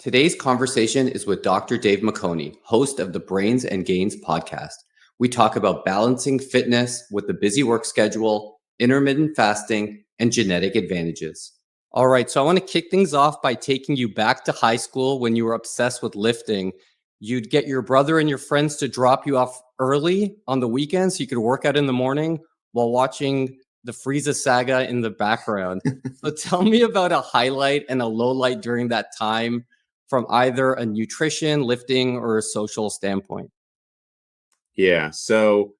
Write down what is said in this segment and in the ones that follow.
Today's conversation is with Dr. Dave Maconi, host of the Brains and Gains podcast. We talk about balancing fitness with the busy work schedule, intermittent fasting, and genetic advantages. All right, so I want to kick things off by taking you back to high school when you were obsessed with lifting. You'd get your brother and your friends to drop you off early on the weekends so you could work out in the morning while watching the Frieza saga in the background. So tell me about a highlight and a low light during that time from either a nutrition, lifting, or a social standpoint. Yeah. So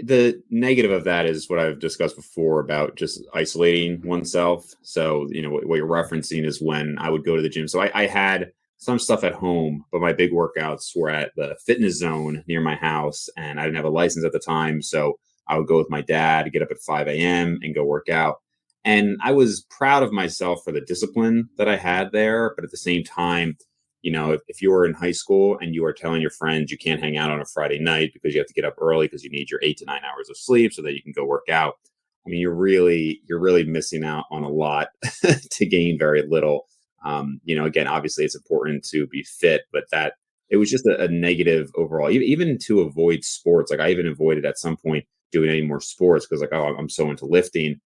the negative of that is what I've discussed before about just isolating oneself. So, what you're referencing is when I would go to the gym. So I had some stuff at home, but my big workouts were at the fitness zone near my house. And I didn't have a license at the time. So I would go with my dad, get up at 5 a.m. and go work out. And I was proud of myself for the discipline that I had there. But at the same time, if you were in high school and you are telling your friends you can't hang out on a Friday night because you have to get up early because you need your 8 to 9 hours of sleep so that you can go work out. I mean, you're really missing out on a lot to gain very little. Again, obviously it's important to be fit, but that it was just a negative overall, even to avoid sports. Like I even avoided at some point doing any more sports because I'm so into lifting.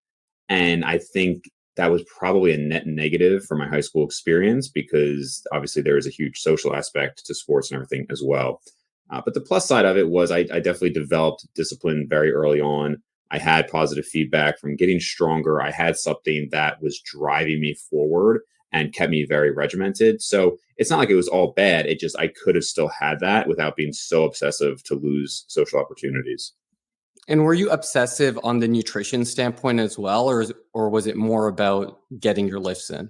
And I think that was probably a net negative for my high school experience because obviously there is a huge social aspect to sports and everything as well. But the plus side of it was I definitely developed discipline very early on. I had positive feedback from getting stronger. I had something that was driving me forward and kept me very regimented. So it's not like it was all bad. It just, I could have still had that without being so obsessive to lose social opportunities. And were you obsessive on the nutrition standpoint as well, or was it more about getting your lifts in?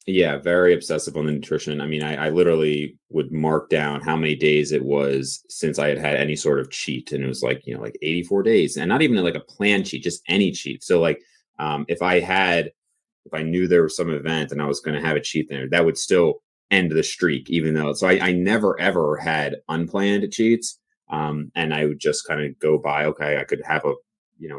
Yeah, very obsessive on the nutrition. I mean, I literally would mark down how many days it was since I had had any sort of cheat. And it was like 84 days and not even like a planned cheat, just any cheat. So like if I knew there was some event and I was going to have a cheat there, that would still end the streak, even though, so I never ever had unplanned cheats. And I would just kind of go by, okay, I could have a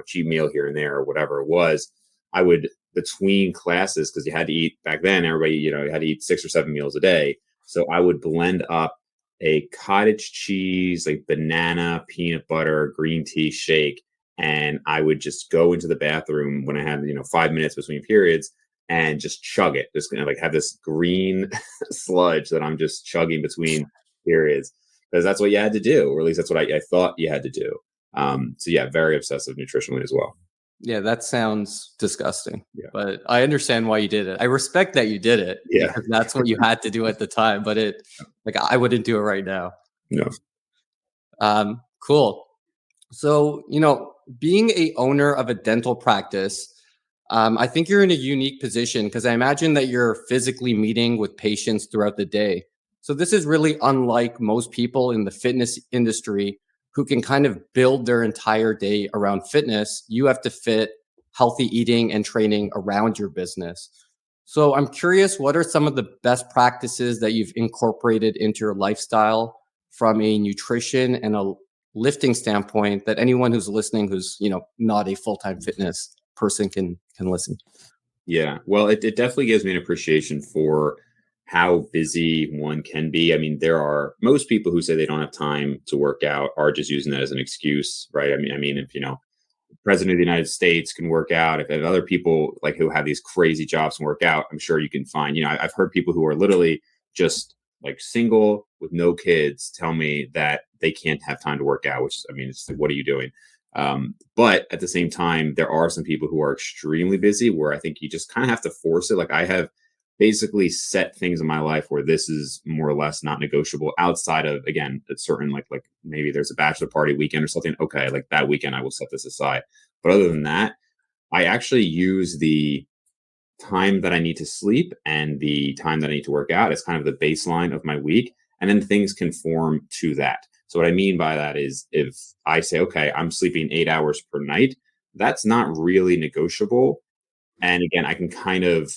cheat meal here and there or whatever it was. I would, between classes, because you had to eat back then, everybody, you had to eat 6 or 7 meals a day. So I would blend up a cottage cheese, like banana, peanut butter, green tea shake. And I would just go into the bathroom when I had, 5 minutes between periods and just chug it. Just like have this green sludge that I'm just chugging between periods because that's what you had to do, or at least that's what I thought you had to do. So yeah, very obsessive nutritionally as well. Yeah, that sounds disgusting. Yeah. But I understand why you did it. I respect that you did it. Yeah. Because that's what you had to do at the time. But I wouldn't do it right now. No. Cool. So, being a owner of a dental practice, I think you're in a unique position because I imagine that you're physically meeting with patients throughout the day. So this is really unlike most people in the fitness industry who can kind of build their entire day around fitness. You have to fit healthy eating and training around your business. So I'm curious, what are some of the best practices that you've incorporated into your lifestyle from a nutrition and a lifting standpoint that anyone who's listening who's, not a full-time fitness person can listen? Yeah. Well, it definitely gives me an appreciation for how busy one can be. I mean, there are most people who say they don't have time to work out are just using that as an excuse, right? I mean, if the president of the United States can work out, if other people like who have these crazy jobs can work out, I'm sure you can find. I've heard people who are literally just like single with no kids tell me that they can't have time to work out, which is, it's like, what are you doing? But at the same time, there are some people who are extremely busy where I think you just kind of have to force it. Like I have basically set things in my life where this is more or less not negotiable outside of, again, a certain like maybe there's a bachelor party weekend or something. Okay. Like that weekend, I will set this aside. But other than that, I actually use the time that I need to sleep and the time that I need to work out as kind of the baseline of my week. And then things conform to that. So what I mean by that is if I say, okay, I'm sleeping 8 hours per night, that's not really negotiable. And again, I can kind of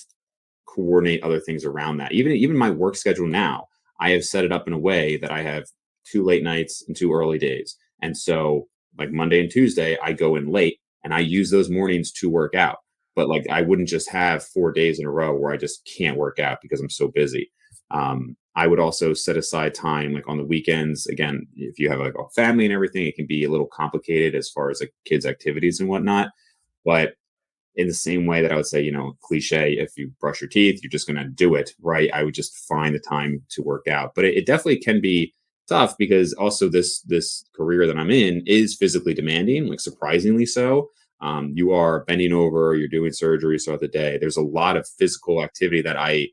coordinate other things around that. Even my work schedule now, I have set it up in a way that I have 2 late nights and 2 early days. And so like Monday and Tuesday, I go in late and I use those mornings to work out. But like I wouldn't just have 4 days in a row where I just can't work out because I'm so busy. I would also set aside time like on the weekends. Again, if you have like a family and everything, it can be a little complicated as far as like kids' activities and whatnot. But in the same way that I would say, cliche, if you brush your teeth, you're just going to do it, right? I would just find the time to work out. But it definitely can be tough because also this career that I'm in is physically demanding, like surprisingly so. You are bending over, you're doing surgeries throughout the day. There's a lot of physical activity that I,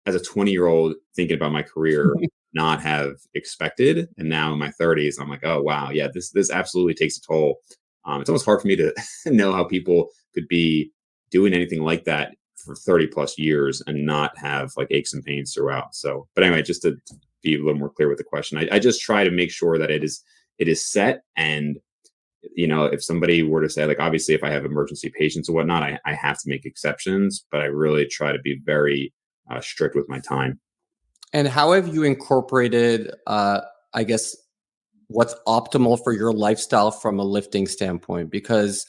as a 20-year-old, thinking about my career, not have expected. And now in my 30s, I'm like, oh wow, yeah, this absolutely takes a toll. It's almost hard for me to know how people could be doing anything like that for 30 plus years and not have like aches and pains throughout. So, but anyway, just to be a little more clear with the question, I just try to make sure that it is set. And if somebody were to say, like, obviously if I have emergency patients or whatnot, I have to make exceptions, but I really try to be very strict with my time. And how have you incorporated, I guess, what's optimal for your lifestyle from a lifting standpoint? Because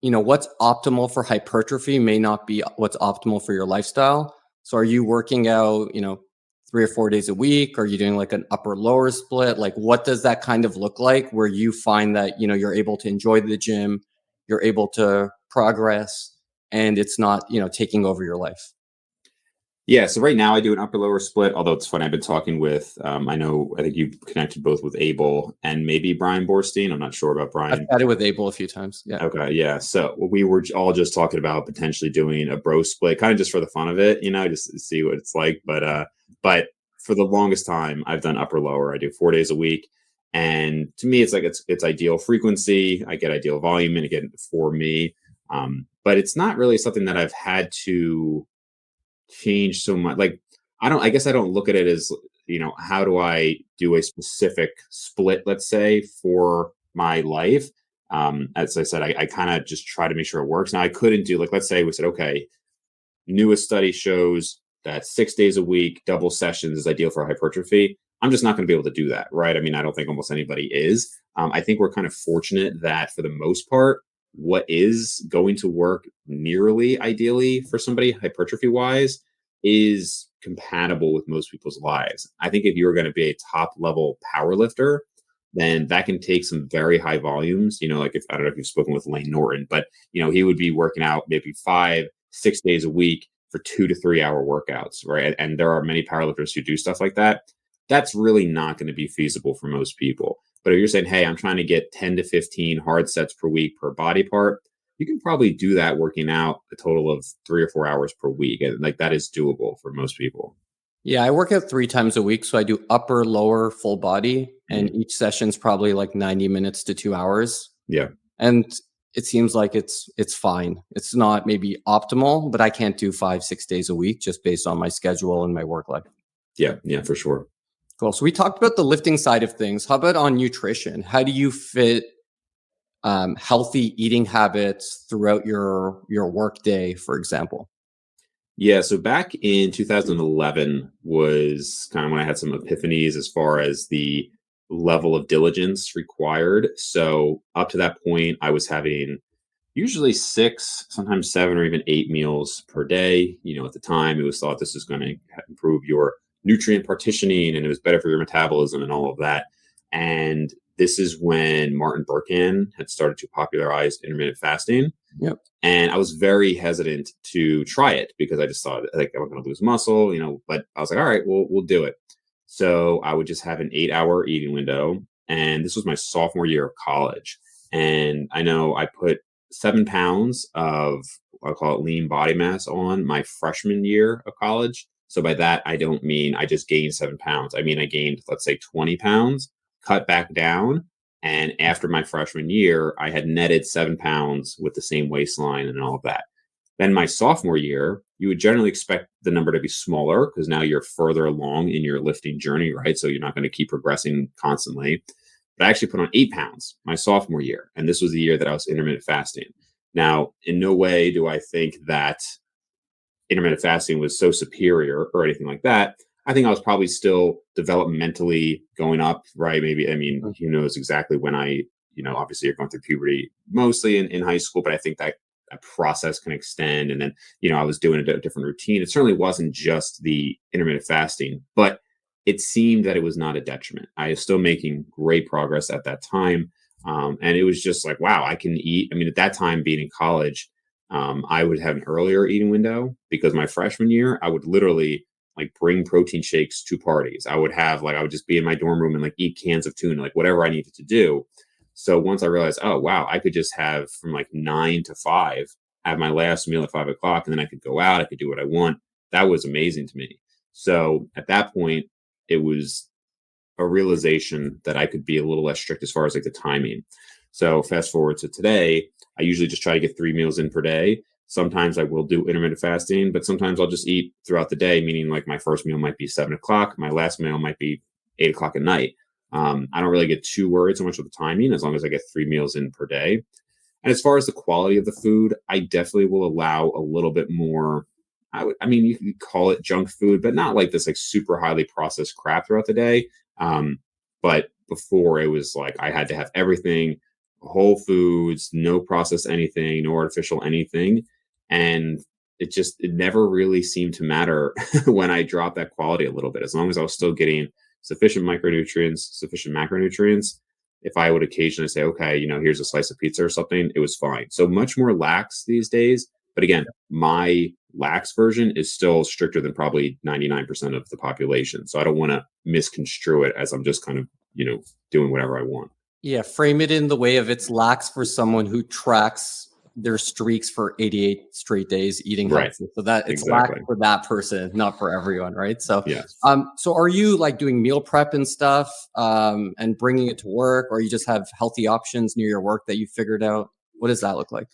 what's optimal for hypertrophy may not be what's optimal for your lifestyle. So are you working out, 3 or 4 days a week? Are you doing like an upper lower split? Like what does that kind of look like where you find that, you're able to enjoy the gym, you're able to progress, and it's not, taking over your life? Yeah, so right now I do an upper lower split. Although it's funny, I've been talking with I think you connected both with Abel and maybe Brian Borstein. I'm not sure about I've Brian. chatted with Abel a few times. Yeah. Okay, yeah. So we were all just talking about potentially doing a bro split, kind of just for the fun of it, just to see what it's like. But for the longest time, I've done upper lower. I do 4 days a week, and to me, it's like it's ideal frequency. I get ideal volume, and again for me, but it's not really something that I've had to change so much. Like I guess I don't look at it as how do I do a specific split, let's say, for my life. As I said, I kind of just try to make sure it works. Now I couldn't do, like, let's say we said, okay, newest study shows that 6 days a week double sessions is ideal for hypertrophy. I'm just not going to be able to do that, right? I mean, I don't think almost anybody is. I think we're kind of fortunate that for the most part, what is going to work nearly ideally for somebody hypertrophy wise is compatible with most people's lives. I think if you're going to be a top level power lifter, then that can take some very high volumes. Like, if I don't know if you've spoken with Lane Norton, but he would be working out maybe 5-6 days a week for 2 to 3 hour workouts, right? And there are many powerlifters who do stuff like that. That's really not going to be feasible for most people. But if you're saying, hey, I'm trying to get 10 to 15 hard sets per week per body part, you can probably do that working out a total of 3 or 4 hours per week. And like that is doable for most people. Yeah, I work out 3 times a week. So I do upper, lower, full body, and Mhm. each session's probably like 90 minutes to 2 hours. Yeah. And it seems like it's fine. It's not maybe optimal, but I can't do 5-6 days a week just based on my schedule and my work life. Yeah. Yeah, for sure. Cool. So we talked about the lifting side of things. How about on nutrition? How do you fit healthy eating habits throughout your work day, for example? Yeah. So back in 2011 was kind of when I had some epiphanies as far as the level of diligence required. So up to that point, I was having usually 6, sometimes 7 or even 8 meals per day. At the time, it was thought this is going to improve your nutrient partitioning and it was better for your metabolism and all of that. And this is when Martin Burkhan had started to popularize intermittent fasting. Yep. And I was very hesitant to try it because I just thought like I'm going to lose muscle, but I was like, all right, we'll do it. So I would just have an 8 hour eating window. And this was my sophomore year of college. And I know I put 7 pounds of, I'll call it lean body mass on my freshman year of college. So by that, I don't mean I just gained 7 pounds. I mean, I gained, let's say, 20 pounds, cut back down. And after my freshman year, I had netted 7 pounds with the same waistline and all of that. Then my sophomore year, you would generally expect the number to be smaller because now you're further along in your lifting journey, right? So you're not going to keep progressing constantly. But I actually put on 8 pounds my sophomore year. And this was the year that I was intermittent fasting. Now, in no way do I think that intermittent fasting was so superior or anything like that. I think I was probably still developmentally going up, right? Maybe, I mean, who knows exactly when obviously you're going through puberty mostly in high school, but I think that that process can extend. And then, I was doing a different routine. It certainly wasn't just the intermittent fasting, but it seemed that it was not a detriment. I was still making great progress at that time. And it was just like, wow, I can eat. I mean, at that time, being in college, I would have an earlier eating window because my freshman year, I would literally like bring protein shakes to parties. I would have like, I would just be in my dorm room and like eat cans of tuna, like whatever I needed to do. So once I realized, oh, wow, I could just have from like 9 to 5, have my last meal at 5 o'clock, and then I could go out, I could do what I want. That was amazing to me. So at that point, it was a realization that I could be a little less strict as far as like the timing. So fast forward to today, I usually just try to get 3 meals in per day. Sometimes I will do intermittent fasting, but sometimes I'll just eat throughout the day, meaning like my first meal might be 7 o'clock, my last meal might be 8 o'clock at night. I don't really get too worried so much with the timing as long as I get 3 meals in per day. And as far as the quality of the food, I definitely will allow a little bit more. I mean, you could call it junk food, but not like this like super highly processed crap throughout the day. But before it was like I had to have everything whole foods, no processed anything, no artificial anything. And it never really seemed to matter when I dropped that quality a little bit, as long as I was still getting sufficient micronutrients, sufficient macronutrients. If I would occasionally say, okay, here's a slice of pizza or something, it was fine. So much more lax these days. But again, my lax version is still stricter than probably 99% of the population. So I don't want to misconstrue it as I'm just kind of, doing whatever I want. Yeah, frame it in the way of it's lax for someone who tracks their streaks for 88 straight days eating Right. healthy. So that it's Exactly. lax for that person, not for everyone, right? So Yes. so are you like doing meal prep and stuff and bringing it to work, or you just have healthy options near your work that you figured out? What does that look like?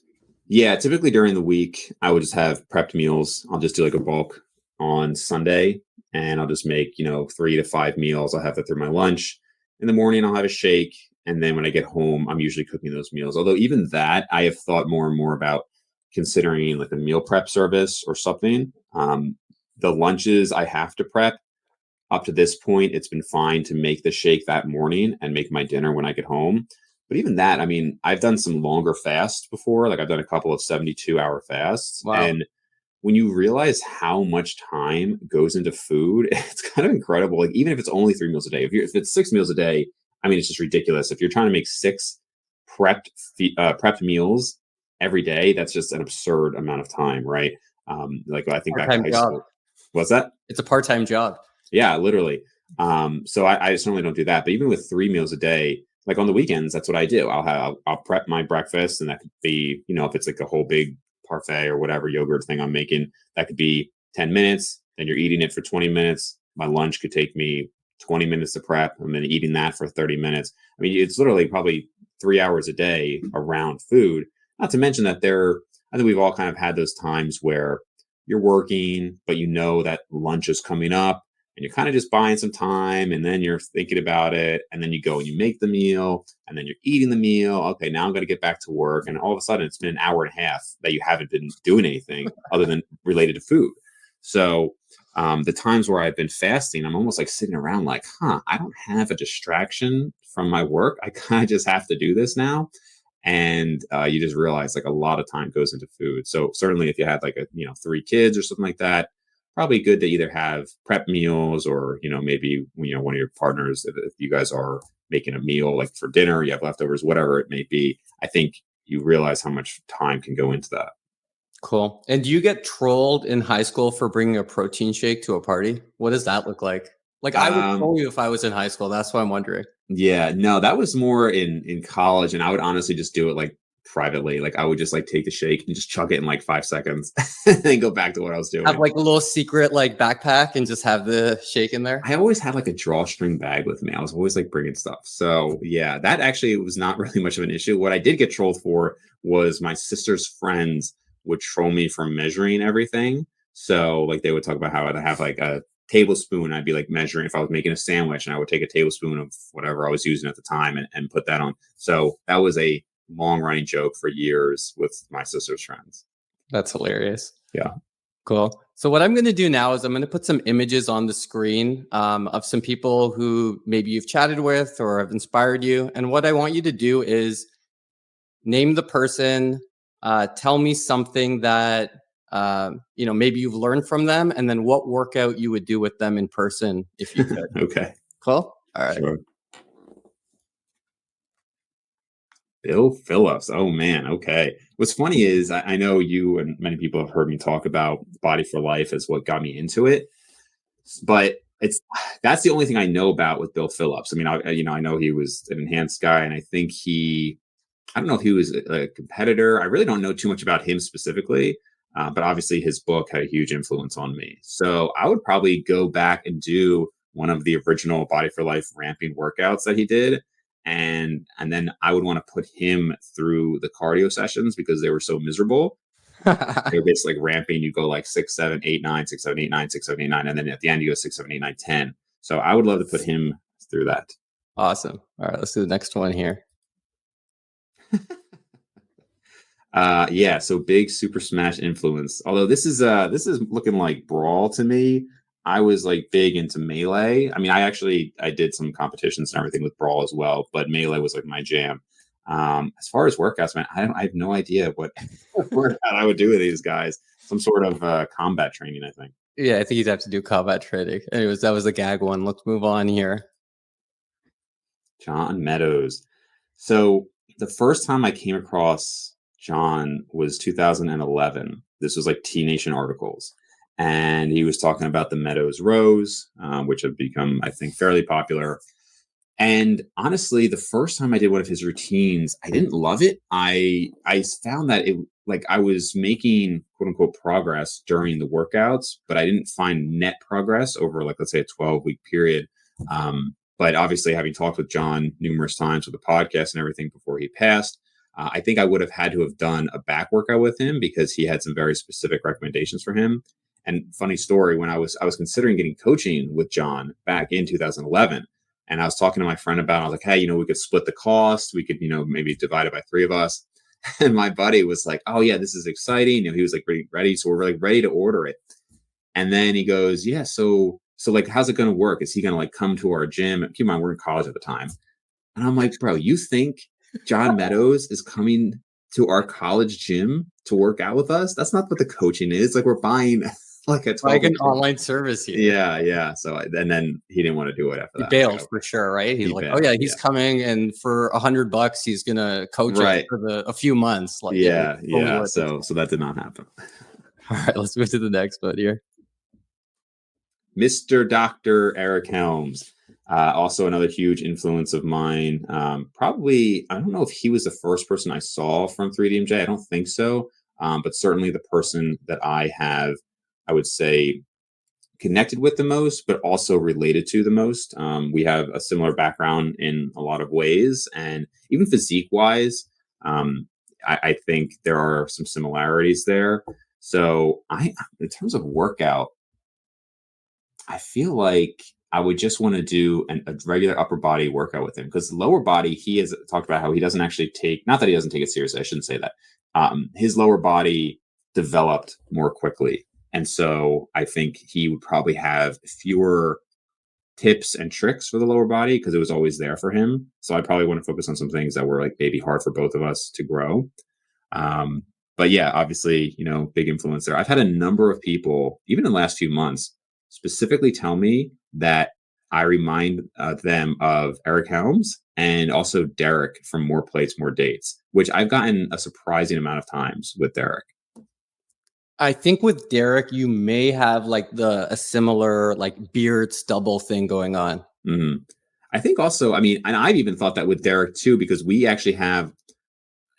Yeah, typically during the week, I would just have prepped meals. I'll just do like a bulk on Sunday, and I'll just make, 3 to 5 meals. I'll have that through my lunch. In the morning, I'll have a shake. And then when I get home, I'm usually cooking those meals. Although even that, I have thought more and more about considering like a meal prep service or something. The lunches I have to prep. Up to this point, it's been fine to make the shake that morning and make my dinner when I get home. But even that, I mean, I've done some longer fasts before. Like I've done a couple of 72-hour fasts. Wow. And when you realize how much time goes into food, it's kind of incredible. Like even if it's only 3 meals a day, if it's 6 meals a day, I mean, it's just ridiculous. If you're trying to make 6 prepped meals every day, that's just an absurd amount of time, right? Like I think back to Part-time high job. school. What's that? It's a part-time job. Yeah, literally. So I certainly don't do that. But even with 3 meals a day, like on the weekends, that's what I do. I'll prep my breakfast, and that could be, if it's like a whole big parfait or whatever yogurt thing I'm making, that could be 10 minutes. Then you're eating it for 20 minutes. My lunch could take me 20 minutes to prep. I'm then eating that for 30 minutes. I mean, it's literally probably 3 hours a day around food. Not to mention that I think we've all kind of had those times where you're working, but that lunch is coming up, and you're kind of just buying some time, and then you're thinking about it, and then you go and you make the meal, and then you're eating the meal. Okay, now I'm going to get back to work, and all of a sudden it's been an hour and a half that you haven't been doing anything other than related to food. So the times where I've been fasting, I'm almost like sitting around like, I don't have a distraction from my work. I kind of just have to do this now. And you just realize like a lot of time goes into food. So certainly if you had like 3 kids or something like that, probably good to either have prep meals or, maybe, one of your partners, if you guys are making a meal like for dinner, you have leftovers, whatever it may be. I think you realize how much time can go into that. Cool. And do you get trolled in high school for bringing a protein shake to a party? What does that look like? Like I would troll you if I was in high school. That's what I'm wondering. Yeah, no, that was more in college, and I would honestly just do it like privately. Like I would just like take the shake and just chug it in like 5 seconds and then go back to what I was doing. Have like a little secret like backpack and just have the shake in there. I always had like a drawstring bag with me. I was always like bringing stuff. So yeah, that actually was not really much of an issue. What I did get trolled for was my sister's friends would troll me for measuring everything. So like they would talk about how I'd have like a tablespoon. I'd be like measuring if I was making a sandwich, and I would take a tablespoon of whatever I was using at the time and put that on. So that was a long running joke for years with my sister's friends. That's hilarious. Yeah. Cool. So what I'm going to do now is I'm going to put some images on the screen of some people who maybe you've chatted with or have inspired you. And what I want you to do is name the person Tell me something that maybe you've learned from them, and then what workout you would do with them in person if you could. Okay, Cool. All right. sure. Bill Phillips. Oh man. Okay. What's funny is I know you and many people have heard me talk about Body for Life as what got me into it, but it's that's the only thing I know about with Bill Phillips. I mean, I know he was an enhanced guy, and I think I don't know if he was a competitor. I really don't know too much about him specifically, but obviously his book had a huge influence on me. So I would probably go back and do one of the original Body for Life ramping workouts that he did, and then I would want to put him through the cardio sessions because they were so miserable. They were basically like ramping. You go like 6, 7, 8, 9, 6, 7, 8, 9, 6, 7, 8, 9, and then at the end you go 6, 7, 8, 9, 10. So I would love to put him through that. Awesome. All right, let's do the next one here. Yeah, so big Super Smash influence. Although this is looking like Brawl to me. I was like big into Melee. I mean, I did some competitions and everything with Brawl as well, but Melee was like my jam. As far as workouts, man, I have no idea what workout I would do with these guys. Some sort of combat training, I think. Yeah, I think you'd have to do combat training. Anyways, that was the gag one. Let's move on here. John Meadows. So the first time I came across John was 2011. This was like T Nation articles. And he was talking about the Meadows rows, which have become, I think, fairly popular. And honestly, the first time I did one of his routines, I didn't love it. I found that it like I was making quote unquote progress during the workouts, but I didn't find net progress over like let's say a 12-week period. But obviously, having talked with John numerous times with the podcast and everything before he passed, I think I would have had to have done a back workout with him because he had some very specific recommendations for him. And funny story, when I was considering getting coaching with John back in 2011, and I was talking to my friend about it, I was like, hey, we could split the cost. We could, maybe divide it by 3 of us. And my buddy was like, oh yeah, this is exciting. He was like ready. So we're like ready to order it. And then he goes, yeah, so like, how's it going to work? Is he going to like come to our gym? Keep in mind, we're in college at the time. And I'm like, bro, you think John Meadows is coming to our college gym to work out with us? That's not what the coaching is. Like we're buying like a 12 an online service here. Yeah. So and then he didn't want to do it after that. He bailed for sure, right? He's like, bailed, oh yeah, he's coming, and for $100, he's gonna coach it for a few months. Like, yeah. So that did not happen. All right, let's move to the next one here. Mr. Dr. Eric Helms, also another huge influence of mine. Probably, I don't know if he was the first person I saw from 3DMJ. I don't think so, but certainly the person that I would say, connected with the most, but also related to the most. We have a similar background in a lot of ways, and even physique wise, I think there are some similarities there. So in terms of workout, I feel like I would just want to do a regular upper body workout with him because the lower body, he has talked about how he doesn't actually not that he doesn't take it seriously. I shouldn't say that. His lower body developed more quickly. And so I think he would probably have fewer tips and tricks for the lower body because it was always there for him. So I probably want to focus on some things that were like maybe hard for both of us to grow. But yeah, obviously, big influence there. I've had a number of people, even in the last few months, specifically tell me that I remind them of Eric Helms and also Derek from More Plates, More Dates, which I've gotten a surprising amount of times with Derek. I think with Derek, you may have like a similar like beard stubble thing going on. Mm-hmm. I think also, I mean, and I've even thought that with Derek too, because we actually have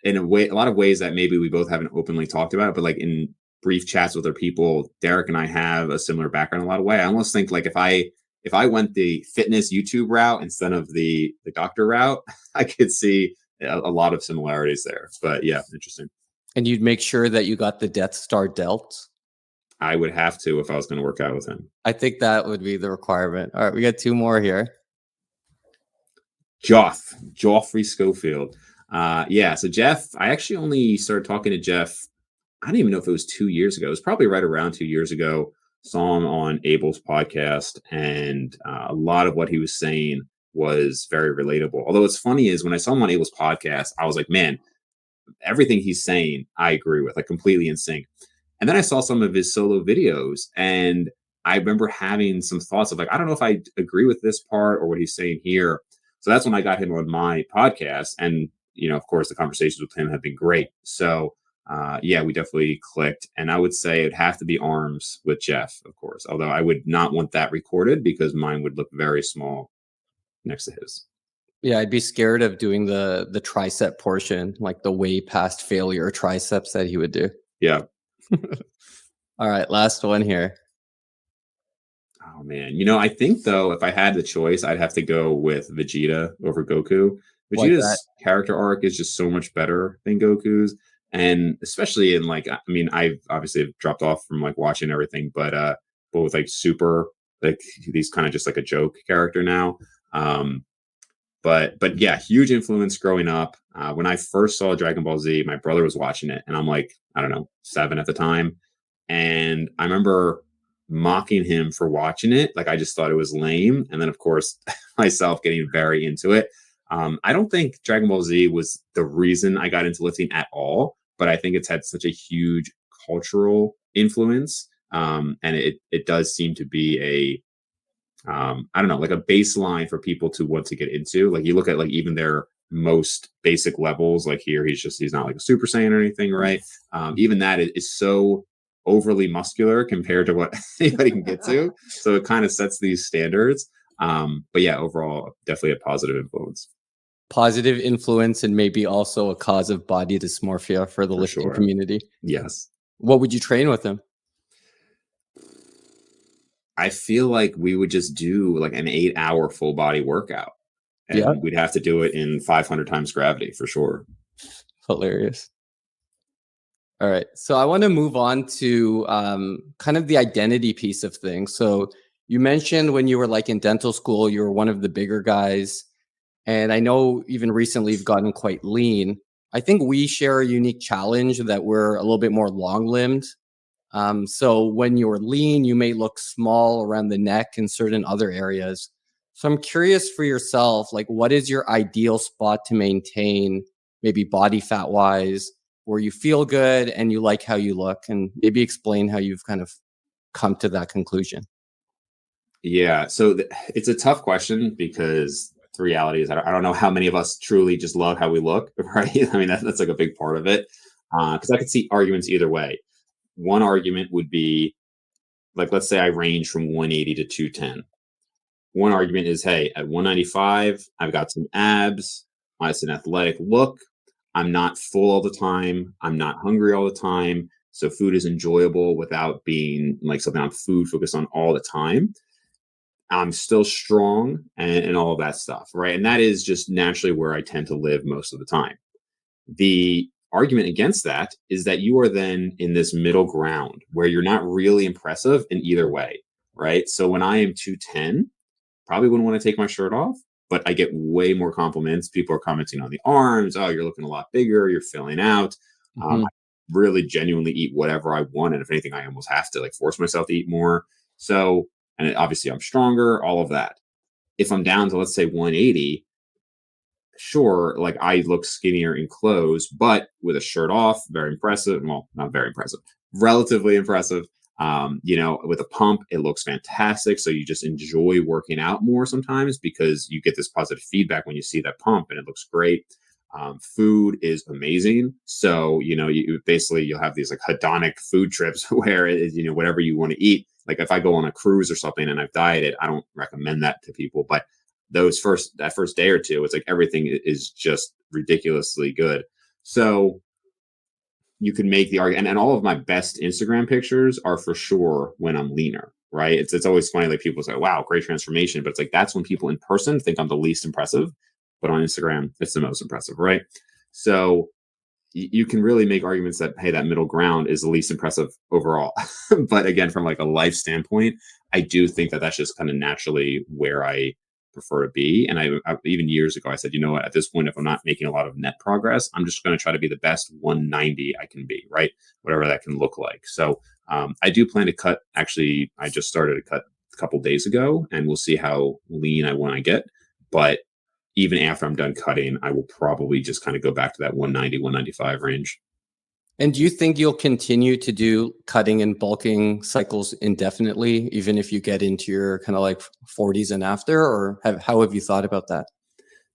in a lot of ways that maybe we both haven't openly talked about, but like in brief chats with other people, Derek and I have a similar background in a lot of ways. I almost think like if I went the fitness YouTube route instead of the doctor route, I could see a lot of similarities there. But yeah, interesting. And you'd make sure that you got the Death Star delts? I would have to if I was going to work out with him. I think that would be the requirement. All right, we got 2 more here. Joffrey Schofield. Yeah, so Jeff, I actually only started talking to Jeff, I don't even know if it was 2 years ago. It was probably right around 2 years ago. Saw him on Abel's podcast, and a lot of what he was saying was very relatable. Although it's funny is when I saw him on Abel's podcast, I was like, man, everything he's saying, I agree with, like completely in sync. And then I saw some of his solo videos, and I remember having some thoughts of like, I don't know if I agree with this part or what he's saying here. So that's when I got him on my podcast. And, of course, the conversations with him have been great. So, yeah, we definitely clicked. And I would say it'd have to be arms with Jeff, of course, although I would not want that recorded because mine would look very small next to his. Yeah, I'd be scared of doing the tricep portion, like the way past failure triceps that he would do. Yeah. All right, last one here. Oh man, I think though if I had the choice, I'd have to go with Vegeta over Goku. Like that. Vegeta's character arc is just so much better than Goku's, and especially in like, I mean, I've obviously dropped off from like watching everything, but with like Super, like he's kind of just like a joke character now. But yeah, huge influence growing up. When I first saw Dragon Ball Z, my brother was watching it, and I'm like, I don't know, 7 at the time, and I remember mocking him for watching it. Like I just thought it was lame, and then of course myself getting very into it. I don't think Dragon Ball Z was the reason I got into lifting at all, but I think it's had such a huge cultural influence, and it does seem to be a I don't know, like a baseline for people to want to get into. Like you look at like even their most basic levels, like here, he's not like a Super Saiyan or anything, right? Even that is so overly muscular compared to what anybody can get to. So it kind of sets these standards. But yeah, overall, definitely a positive influence. Positive influence and maybe also a cause of body dysmorphia for the For lifting sure. community. Yes. What would you train with him? I feel like we would just do like an 8-hour full body workout, and Yeah. we'd have to do it in 500 times gravity for sure. Hilarious. All right. So I want to move on to kind of the identity piece of things. So you mentioned when you were like in dental school, you were one of the bigger guys. And I know even recently you've gotten quite lean. I think we share a unique challenge that we're a little bit more long limbed. So when you're lean, you may look small around the neck and certain other areas. So I'm curious for yourself, like what is your ideal spot to maintain maybe body fat wise, where you feel good and you like how you look, and maybe explain how you've kind of come to that conclusion. Yeah, so it's a tough question because the reality is I don't know how many of us truly just love how we look, right? I mean, that's like a big part of it. Because I could see arguments either way. One argument would be like, let's say I range from 180 to 210. One argument is, hey, at 195, I've got some abs. It's an athletic look. I'm not full all the time. I'm not hungry all the time. So food is enjoyable without being like something I'm food focused on all the time. I'm still strong and all of that stuff, right? And that is just naturally where I tend to live most of the time. The argument against that is that you are then in this middle ground where you're not really impressive in either way, right? So when I am 210, probably wouldn't want to take my shirt off, but I get way more compliments. People are commenting on the arms. Oh, you're looking a lot bigger. You're filling out. Mhm. I really genuinely eat whatever I want. And if anything, I almost have to like force myself to eat more. So, and obviously I'm stronger, all of that. If I'm down to, let's say 180, sure, like I look skinnier in clothes, but with a shirt off, very impressive. Well, not very impressive, relatively impressive. With a pump, it looks fantastic. So you just enjoy working out more sometimes because you get this positive feedback when you see that pump and it looks great. Food is amazing. So, you'll have these like hedonic food trips where whatever you want to eat. Like if I go on a cruise or something and I've dieted, I don't recommend that to people, but that first day or two, it's like everything is just ridiculously good. So you can make the argument, and all of my best Instagram pictures are for sure when I'm leaner, right? It's always funny, like people say, wow, great transformation. But it's like that's when people in person think I'm the least impressive. But on Instagram, it's the most impressive, right? So you can really make arguments that, hey, that middle ground is the least impressive overall. But again, from like a life standpoint, I do think that that's just kind of naturally where I prefer to be. And I even years ago, I said, you know what, at this point, if I'm not making a lot of net progress, I'm just going to try to be the best 190 I can be, right? Whatever that can look like. So I do plan to cut. Actually, I just started to cut a couple days ago, and we'll see how lean I want to get. But even after I'm done cutting, I will probably just kind of go back to that 190, 195 range. And do you think you'll continue to do cutting and bulking cycles indefinitely, even if you get into your kind of like 40s and after, or how have you thought about that?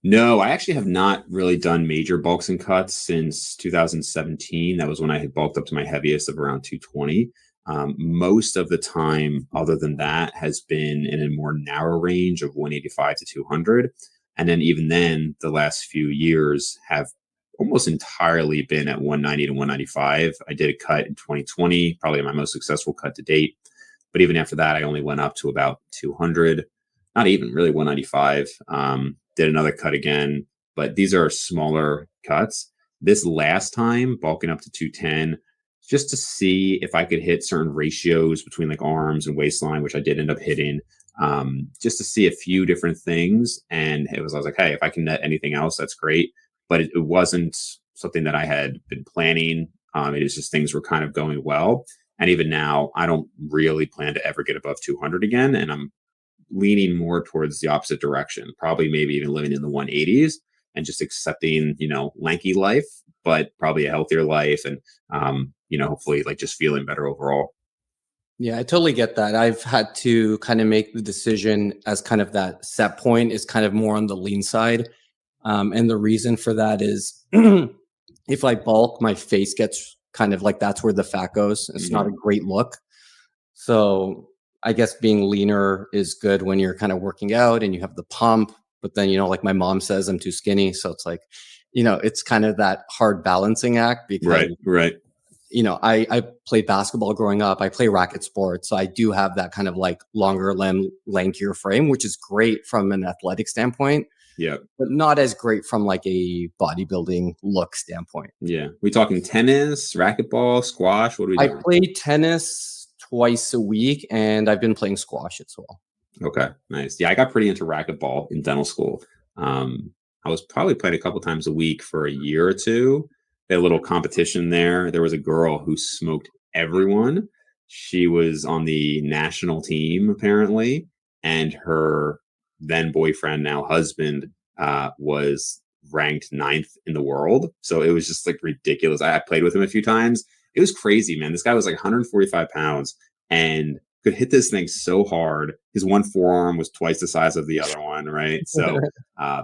No, I actually have not really done major bulks and cuts since 2017. That was when I had bulked up to my heaviest of around 220. Most of the time, other than that, has been in a more narrow range of 185 to 200. And then, even then, the last few years have almost entirely been at 190 to 195. I did a cut in 2020, probably my most successful cut to date. But even after that, I only went up to about 200, not even really 195. Did another cut again, but these are smaller cuts. This last time, bulking up to 210, just to see if I could hit certain ratios between like arms and waistline, which I did end up hitting, just to see a few different things. And I was like, hey, if I can net anything else, that's great. But it wasn't something that I had been planning. It is just things were kind of going well. And even now, I don't really plan to ever get above 200 again. And I'm leaning more towards the opposite direction, probably maybe even living in the 180s and just accepting, lanky life, but probably a healthier life. And, hopefully like just feeling better overall. Yeah, I totally get that. I've had to kind of make the decision as kind of that set point is kind of more on the lean side. And the reason for that is if I bulk, my face gets kind of like that's where the fat goes. It's not a great look. So I guess being leaner is good when you're kind of working out and you have the pump. But then, like my mom says, I'm too skinny. So it's like, it's kind of that hard balancing act because, Right. I played basketball growing up. I play racket sports. So I do have that kind of like longer lankier frame, which is great from an athletic standpoint. Yeah. But not as great from like a bodybuilding look standpoint. Yeah. We talking tennis, racquetball, squash? What are we I doing? play tennis twice a week and I've been playing squash as well. Okay, nice. Yeah, I got pretty into racquetball in dental school. I was probably playing a couple times a week for a year or two. They had a little competition there. There was a girl who smoked everyone. She was on the national team apparently, and her then boyfriend, now husband, was ranked ninth in the world. So it was just like ridiculous. I played with him a few times. It was crazy, man. This guy was like 145 pounds and could hit this thing so hard. His one forearm was twice the size of the other one, right? So,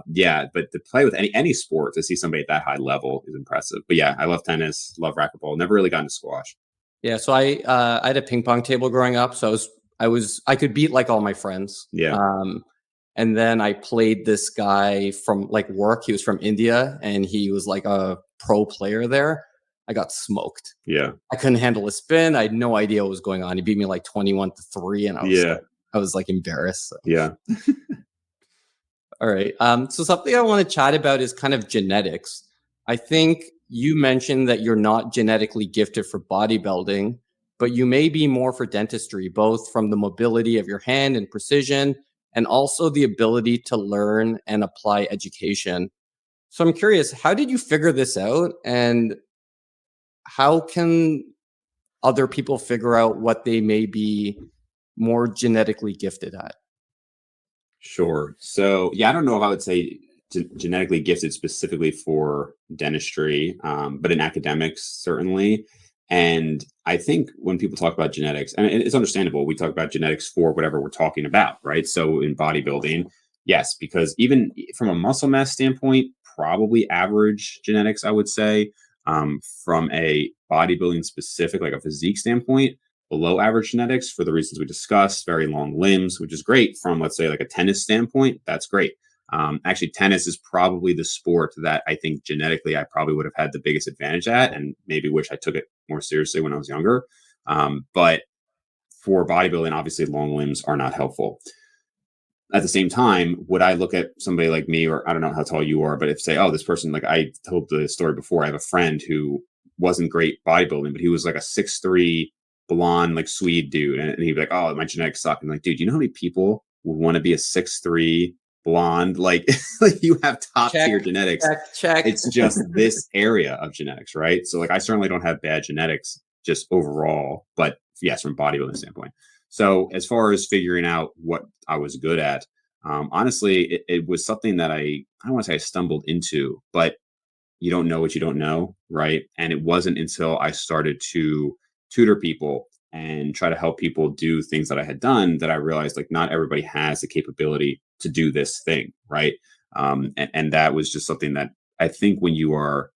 yeah. But to play with any sport, to see somebody at that high level is impressive. But yeah, I love tennis, love racquetball. Never really got into squash. Yeah, so I had a ping pong table growing up, so I could beat like all my friends. Yeah. And then I played this guy from like work. He was from India, and he was like a pro player there. I got smoked. Yeah. I couldn't handle a spin. I had no idea what was going on. He beat me like 21-3, and I was like embarrassed. So. Yeah. All right. So something I want to chat about is kind of genetics. I think you mentioned that you're not genetically gifted for bodybuilding, but you may be more for dentistry, both from the mobility of your hand and precision, and also the ability to learn and apply education. So I'm curious, how did you figure this out? And how can other people figure out what they may be more genetically gifted at? Sure. So, yeah, I don't know if I would say genetically gifted specifically for dentistry, but in academics, certainly. And I think when people talk about genetics, and it's understandable, we talk about genetics for whatever we're talking about, right? So in bodybuilding, yes, because even from a muscle mass standpoint, probably average genetics, I would say. From a bodybuilding specific, like a physique standpoint, below average genetics for the reasons we discussed, very long limbs, which is great from, let's say, like a tennis standpoint. That's great. Actually, tennis is probably the sport that I think genetically I probably would have had the biggest advantage at, and maybe wish I took it more seriously when I was younger. But for bodybuilding, obviously, long limbs are not helpful. At the same time, would I look at somebody like me, or I don't know how tall you are, but if say, oh, this person, like I told the story before, I have a friend who wasn't great bodybuilding, but he was like a 6'3" blonde, like Swede dude. And he'd be like, oh, my genetics suck. I'm like, dude, you know how many people would want to be a 6'3" blonde? Like, like you have top tier genetics. Check. It's just this area of genetics, right? So like I certainly don't have bad genetics just overall, but yes, from a bodybuilding standpoint. So as far as figuring out what I was good at, Honestly, it was something that I don't want to say I stumbled into, but you don't know what you don't know, right? And it wasn't until I started to tutor people and try to help people do things that I had done that I realized like not everybody has the capability to do this thing, right? And that was just something that I think when you are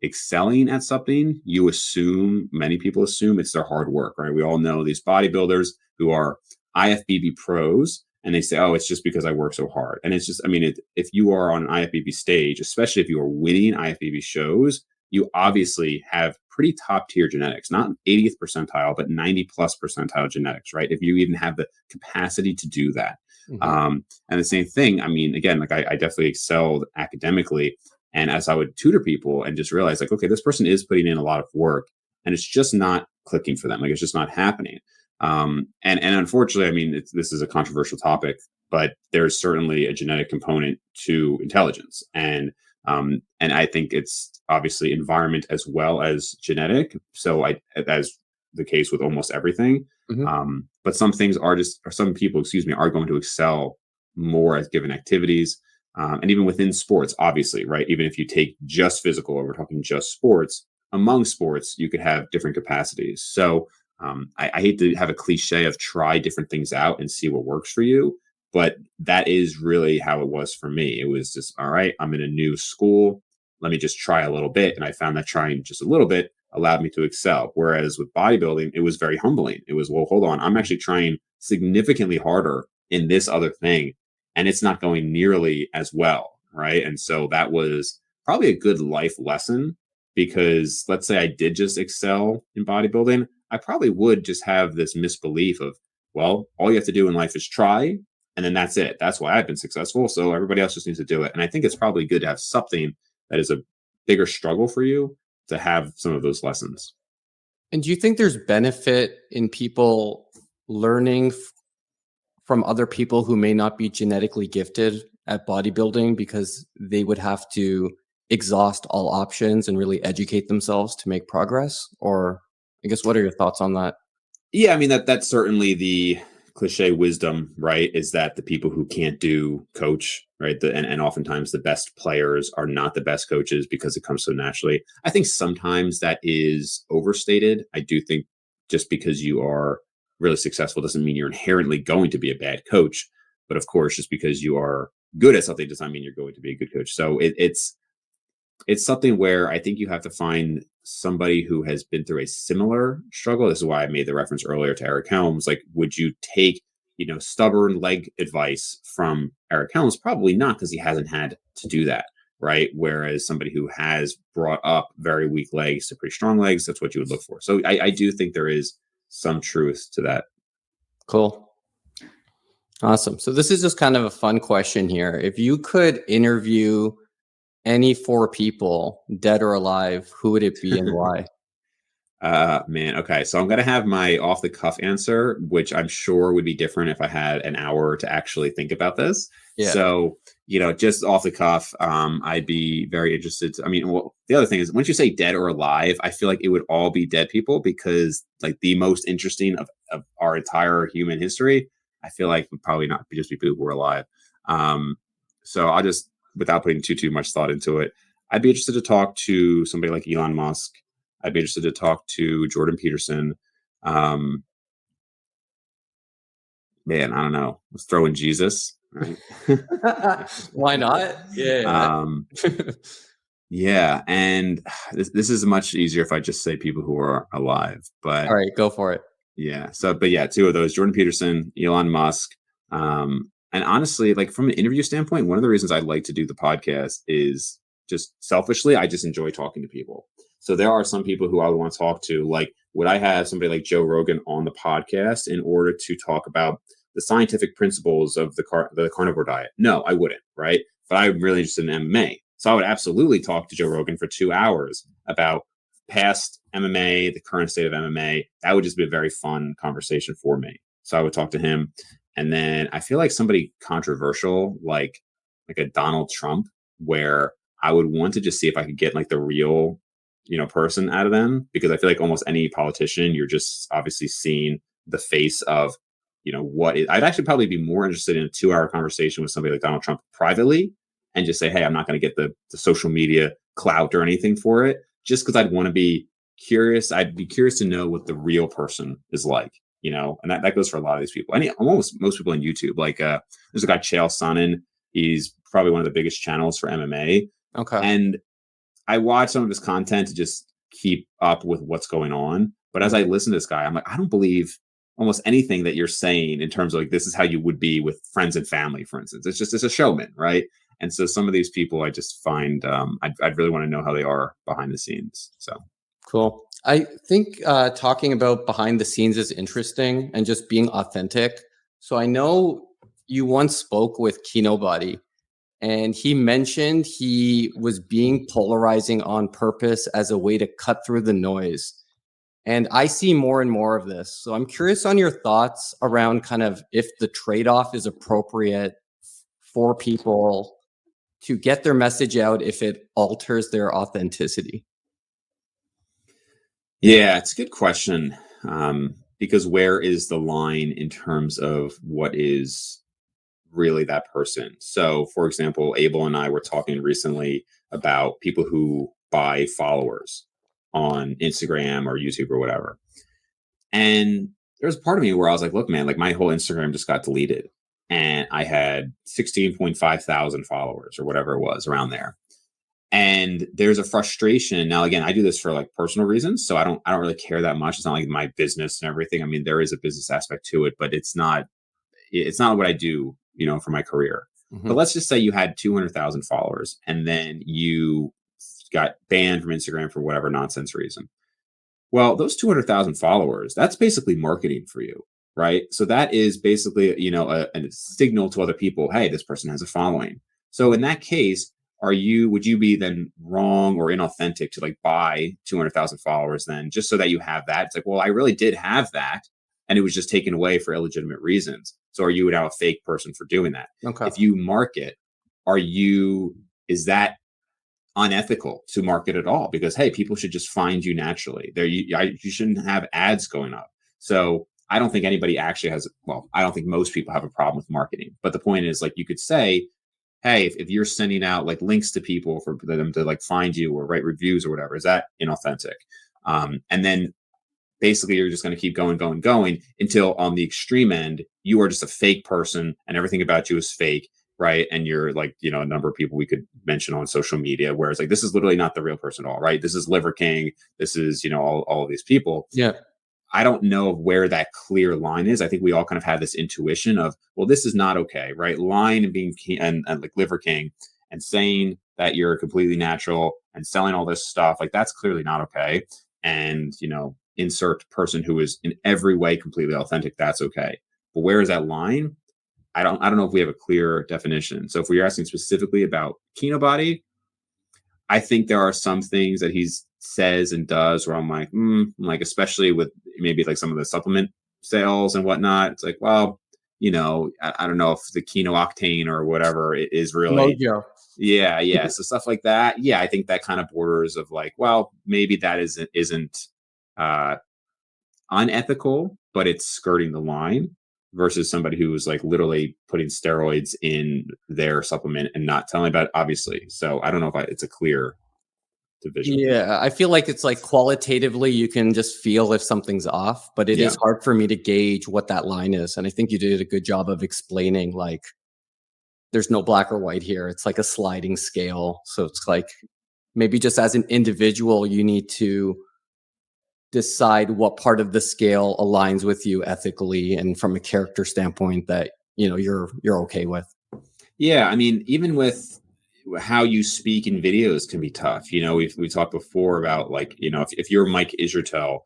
excelling at something, you assume, many people assume it's their hard work, right? We all know these bodybuilders who are IFBB pros and they say, oh, it's just because I work so hard. And it's just, I mean, if you are on an IFBB stage, especially if you are winning IFBB shows, you obviously have pretty top tier genetics, not 80th percentile, but 90 plus percentile genetics, right? If you even have the capacity to do that. Mhm. And the same thing, I mean, again, like I definitely excelled academically. And as I would tutor people and just realize, like, okay, this person is putting in a lot of work and it's just not clicking for them. Like, it's just not happening. And unfortunately, I mean, this is a controversial topic, but there's certainly a genetic component to intelligence, and I think it's obviously environment as well as genetic. So as the case with almost everything, Mhm. but some things are just, or some people, excuse me, are going to excel more at given activities, and even within sports, obviously, right? Even if you take just physical, or we're talking just sports, among sports, you could have different capacities. So I hate to have a cliche of try different things out and see what works for you, but that is really how it was for me. It was just, all right, I'm in a new school. Let me just try a little bit. And I found that trying just a little bit allowed me to excel. Whereas with bodybuilding, it was very humbling. It was, well, hold on, I'm actually trying significantly harder in this other thing, and it's not going nearly as well. Right. And so that was probably a good life lesson because let's say I did just excel in bodybuilding, I probably would just have this misbelief of, well, all you have to do in life is try, and then that's it. That's why I've been successful. So everybody else just needs to do it. And I think it's probably good to have something that is a bigger struggle for you to have some of those lessons. And do you think there's benefit in people learning from other people who may not be genetically gifted at bodybuilding because they would have to exhaust all options and really educate themselves to make progress? Or I guess what are your thoughts on that? Yeah, I mean that's certainly the cliche wisdom, right? Is that the people who can't do coach, right? And oftentimes the best players are not the best coaches because it comes so naturally. I think sometimes that is overstated. I do think just because you are really successful doesn't mean you're inherently going to be a bad coach. But of course, just because you are good at something does not mean you're going to be a good coach. So it's something where I think you have to find somebody who has been through a similar struggle. This is why I made the reference earlier to Eric Helms. Like, would you take, stubborn leg advice from Eric Helms? Probably not, because he hasn't had to do that, right? Whereas somebody who has brought up very weak legs to pretty strong legs, that's what you would look for. So I do think there is some truth to that. Cool. Awesome. So this is just kind of a fun question here. If you could interview any four people, dead or alive, who would it be and why? Man, okay. So I'm gonna have my off the cuff answer, which I'm sure would be different if I had an hour to actually think about this. Yeah. So, just off the cuff, I'd be very interested I mean, well, the other thing is once you say dead or alive, I feel like it would all be dead people because like the most interesting of our entire human history, I feel like would probably not be just people who were alive. So I'll just without putting too much thought into it, I'd be interested to talk to somebody like Elon Musk. I'd be interested to talk to Jordan Peterson. Um, Man, I don't know. Let's throw in Jesus, right? Why not? Yeah. um, yeah, and this is much easier if I just say people who are alive. All But right, go for it. yeah, but yeah, two of those: Jordan Peterson, Elon Musk. And honestly, like from an interview standpoint, one of the reasons I like to do the podcast is just selfishly, I just enjoy talking to people. So there are some people who I would want to talk to. Like, would I have somebody like Joe Rogan on the podcast in order to talk about the scientific principles of the carnivore diet? No, I wouldn't, right? But I'm really interested in MMA. So I would absolutely talk to Joe Rogan for 2 hours about past MMA, the current state of MMA. That would just be a very fun conversation for me. So I would talk to him. And then I feel like somebody controversial, like a Donald Trump, where I would want to just see if I could get like the real, person out of them, because I feel like almost any politician, you're just obviously seeing the face of, I'd actually probably be more interested in a 2-hour conversation with somebody like Donald Trump privately and just say, hey, I'm not going to get the social media clout or anything for it, just because I'd want to be curious. I'd be curious to know what the real person is like, and that goes for a lot of these people. Almost most people on YouTube, like there's a guy, Chael Sonnen. He's probably one of the biggest channels for MMA. Okay. And I watch some of his content to just keep up with what's going on. But as I listen to this guy, I'm like, I don't believe almost anything that you're saying in terms of like, this is how you would be with friends and family, for instance. It's a showman, right? And so some of these people I just find, I'd really want to know how they are behind the scenes. So Cool. I think talking about behind the scenes is interesting and just being authentic. So I know you once spoke with Kino Body, and he mentioned he was being polarizing on purpose as a way to cut through the noise. And I see more and more of this. So I'm curious on your thoughts around kind of if the trade-off is appropriate for people to get their message out if it alters their authenticity. yeah, it's a good question. Because where is the line in terms of what is really that person? So, for example, Abel and I were talking recently about people who buy followers on Instagram or YouTube or whatever. And there's part of me where I was like, look, man, like my whole Instagram just got deleted. And I had 16.5 thousand followers or whatever it was around there. And there's a frustration. Now, again, I do this for like personal reasons. So I don't really care that much. It's not like my business and everything. I mean, there is a business aspect to it, but it's not what I do, for my career. But Mhm. let's just say you had 200,000 followers and then you got banned from Instagram for whatever nonsense reason. Well, those 200,000 followers, that's basically marketing for you, right? So that is basically, a signal to other people, hey, this person has a following. So in that case, would you be then wrong or inauthentic to like buy 200,000 followers then just so that you have that? It's like, well, I really did have that and it was just taken away for illegitimate reasons. So are you now a fake person for doing that? Okay. If you market, is that unethical to market at all? Because hey, people should just find you naturally. You shouldn't have ads going up. So I don't think anybody actually has. Well, I don't think most people have a problem with marketing. But the point is, like, you could say, hey, if you're sending out like links to people for them to like find you or write reviews or whatever, is that inauthentic? And then basically you're just going to keep going, going, going until on the extreme end, you are just a fake person and everything about you is fake. Right. And you're like, a number of people we could mention on social media, whereas like, this is literally not the real person at all. Right. This is Liver King. This is, all of these people. Yeah. I don't know where that clear line is. I think we all kind of have this intuition of, well, this is not okay. Right. Lying and being king and like Liver King and saying that you're completely natural and selling all this stuff. Like that's clearly not okay. And, insert person who is in every way completely authentic, that's okay. But where is that line? I don't know if we have a clear definition. So if we're asking specifically about Kino Body, I think there are some things that he says and does where I'm like, especially with maybe like some of the supplement sales and whatnot. It's like, well, I don't know if the Kino Octane or whatever it is really. Mojo. Yeah, yeah. So stuff like that. Yeah, I think that kind of borders of like, well, maybe that isn't uh unethical, but it's skirting the line versus somebody who was like literally putting steroids in their supplement and not telling about it, obviously. So I don't know if it's a clear division. Yeah, I feel like it's like qualitatively you can just feel if something's off, but it Yeah. is hard for me to gauge what that line is. And I think you did a good job of explaining like there's no black or white here. It's like a sliding scale. So it's like maybe just as an individual, you need to decide what part of the scale aligns with you ethically and from a character standpoint that you're okay with. Yeah. I mean, even with how you speak in videos can be tough. We talked before about like, if you're Mike Israetel,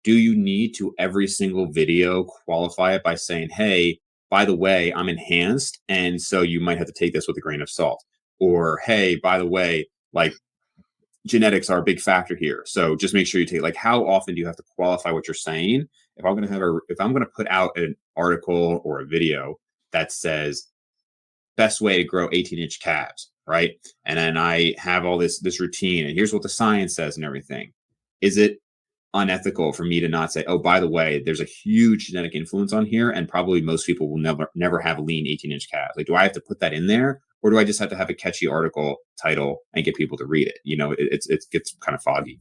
do you need to every single video qualify it by saying, hey, by the way, I'm enhanced. And so you might have to take this with a grain of salt. Or, hey, by the way, like genetics are a big factor here. So just make sure you take, like, how often do you have to qualify what you're saying? If I'm going to put out an article or a video that says best way to grow 18-inch calves, right? And then I have all this routine and here's what the science says and everything. Is it unethical for me to not say, oh, by the way, there's a huge genetic influence on here, and probably most people will never have lean 18-inch calves. Like, do I have to put that in there, or do I just have to have a catchy article title and get people to read it? It gets kind of foggy.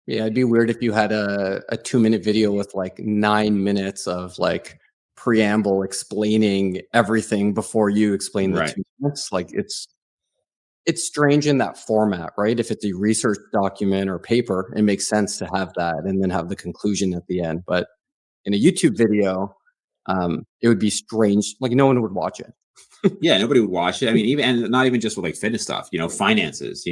Yeah, it'd be weird if you had a 2-minute video with like 9 minutes of like preamble explaining everything before you explain the Right. 2 minutes. Like it's strange in that format, right? If it's a research document or paper, it makes sense to have that and then have the conclusion at the end. But in a YouTube video, it would be strange. Like no one would watch it. Yeah, nobody would watch it. I mean, even and not even just with like fitness stuff, finances,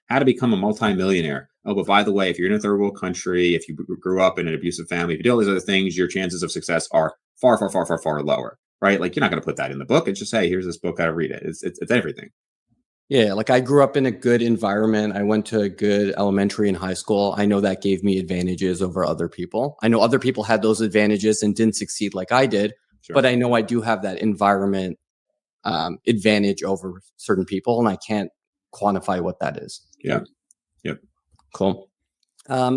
how to become a multimillionaire. Oh, but by the way, if you're in a third world country, if you grew up in an abusive family, if you do all these other things, your chances of success are far, far, far, far, far lower. Right? Like you're not going to put that in the book. It's just, hey, here's this book, gotta read it. It's everything. Yeah, like I grew up in a good environment. I went to a good elementary and high school. I know that gave me advantages over other people. I know other people had those advantages and didn't succeed like I did, Sure. but I know I do have that environment advantage over certain people, and I can't quantify what that is. Yeah. Yep. Cool.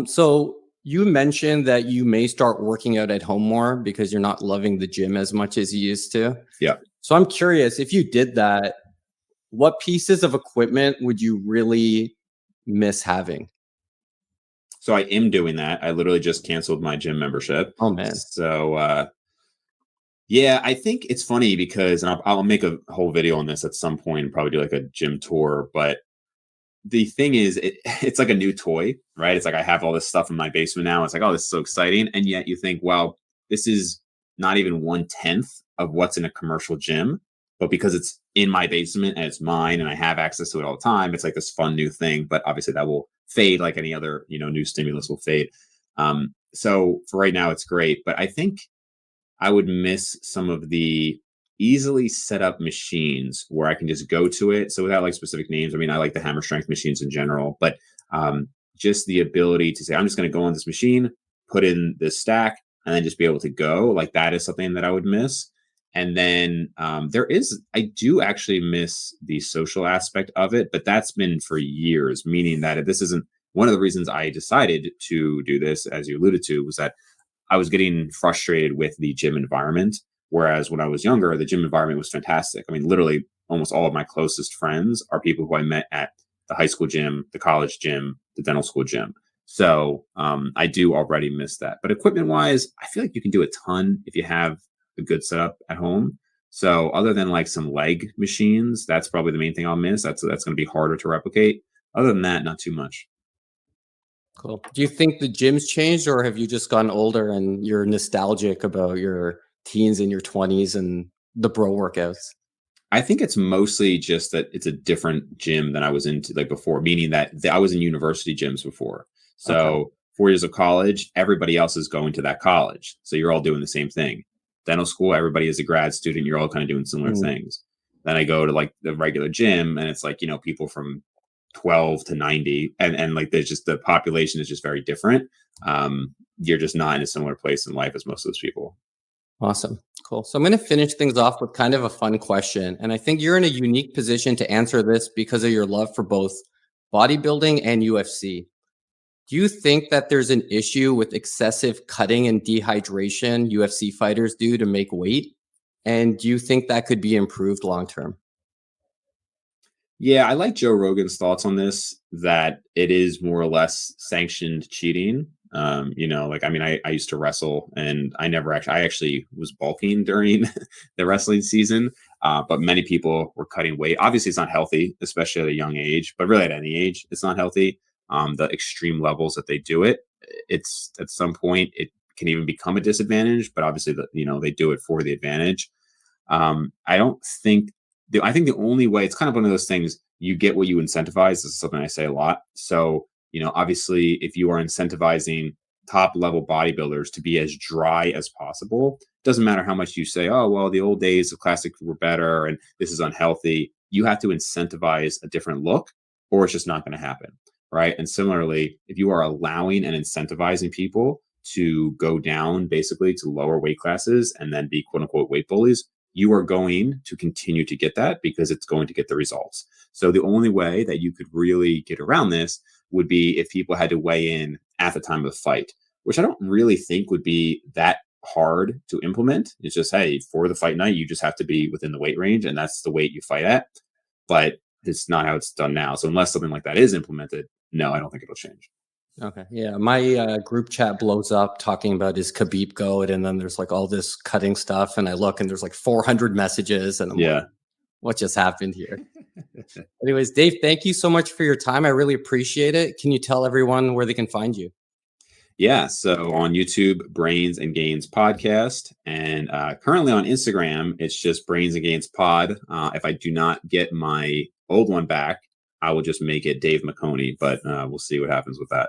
So you mentioned that you may start working out at home more because you're not loving the gym as much as you used to. Yeah. So I'm curious, if you did that, what pieces of equipment would you really miss having? So I am doing that. I literally just canceled my gym membership. Oh man. So yeah, I think it's funny because, and I'll make a whole video on this at some point, and probably do like a gym tour. But the thing is, it's like a new toy, right? It's like I have all this stuff in my basement now. It's like, oh, this is so exciting. And yet you think, well, this is not even 1/10 of what's in a commercial gym. But because it's in my basement and it's mine and I have access to it all the time, it's like this fun new thing. But obviously that will fade like any other, new stimulus will fade. So for right now, it's great. But I think I would miss some of the easily set up machines where I can just go to it. So without like specific names, I mean, I like the hammer strength machines in general, but just the ability to say, I'm just going to go on this machine, put in this stack, and then just be able to go. Like that is something that I would miss. And then I do actually miss the social aspect of it, but that's been for years, meaning that this isn't one of the reasons I decided to do this, as you alluded to, was that I was getting frustrated with the gym environment. Whereas when I was younger, the gym environment was fantastic. I mean, literally almost all of my closest friends are people who I met at the high school gym, the college gym, the dental school gym. So I do already miss that. But equipment wise, I feel like you can do a ton if you have a good setup at home. So other than like some leg machines, that's probably the main thing I'll miss. That's going to be harder to replicate. Other than that, not too much. Cool. Do you think the gym's changed, or have you just gotten older and you're nostalgic about your teens and your 20s and the bro workouts? I think it's mostly just that it's a different gym than I was into like before, meaning that I was in university gyms before. So Okay. 4 years of college, everybody else is going to that college. So you're all doing the same thing. Dental school, everybody is a grad student. You're all kind of doing similar Mm. things. Then I go to like the regular gym and it's like, people from 12 to 90. And like there's just the population is just very different. You're just not in a similar place in life as most of those people. Awesome. Cool. So I'm going to finish things off with kind of a fun question. And I think you're in a unique position to answer this because of your love for both bodybuilding and UFC. Do you think that there's an issue with excessive cutting and dehydration UFC fighters do to make weight? And do you think that could be improved long term? Yeah, I like Joe Rogan's thoughts on this, that it is more or less sanctioned cheating. Like I mean, I used to wrestle and I actually was bulking during the wrestling season. But many people were cutting weight. Obviously, it's not healthy, especially at a young age, but really at any age, it's not healthy. The extreme levels that they do it, it's at some point it can even become a disadvantage, but obviously they do it for the advantage. I don't think I think the only way, it's kind of one of those things, you get what you incentivize. This is something I say a lot. So, obviously, if you are incentivizing top level bodybuilders to be as dry as possible, doesn't matter how much you say, oh, well, the old days of classic were better and this is unhealthy. You have to incentivize a different look or it's just not going to happen. Right. And similarly, if you are allowing and incentivizing people to go down basically to lower weight classes and then be quote unquote weight bullies, you are going to continue to get that because it's going to get the results. So the only way that you could really get around this would be if people had to weigh in at the time of the fight, which I don't really think would be that hard to implement. It's just, hey, for the fight night, you just have to be within the weight range, and that's the weight you fight at. But it's not how it's done now. So unless something like that is implemented, no, I don't think it'll change. Okay. Yeah. My group chat blows up talking about his Khabib goat. And then there's like all this cutting stuff. And I look and there's like 400 messages. And I'm like, what just happened here? Anyways, Dave, thank you so much for your time. I really appreciate it. Can you tell everyone where they can find you? Yeah. So on YouTube, Brains and Gains Podcast. And currently on Instagram, it's just Brains and Gains Pod. If I do not get my old one back, I will just make it Dave Maconi, but we'll see what happens with that.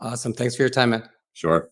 Awesome. Thanks for your time, man. Sure.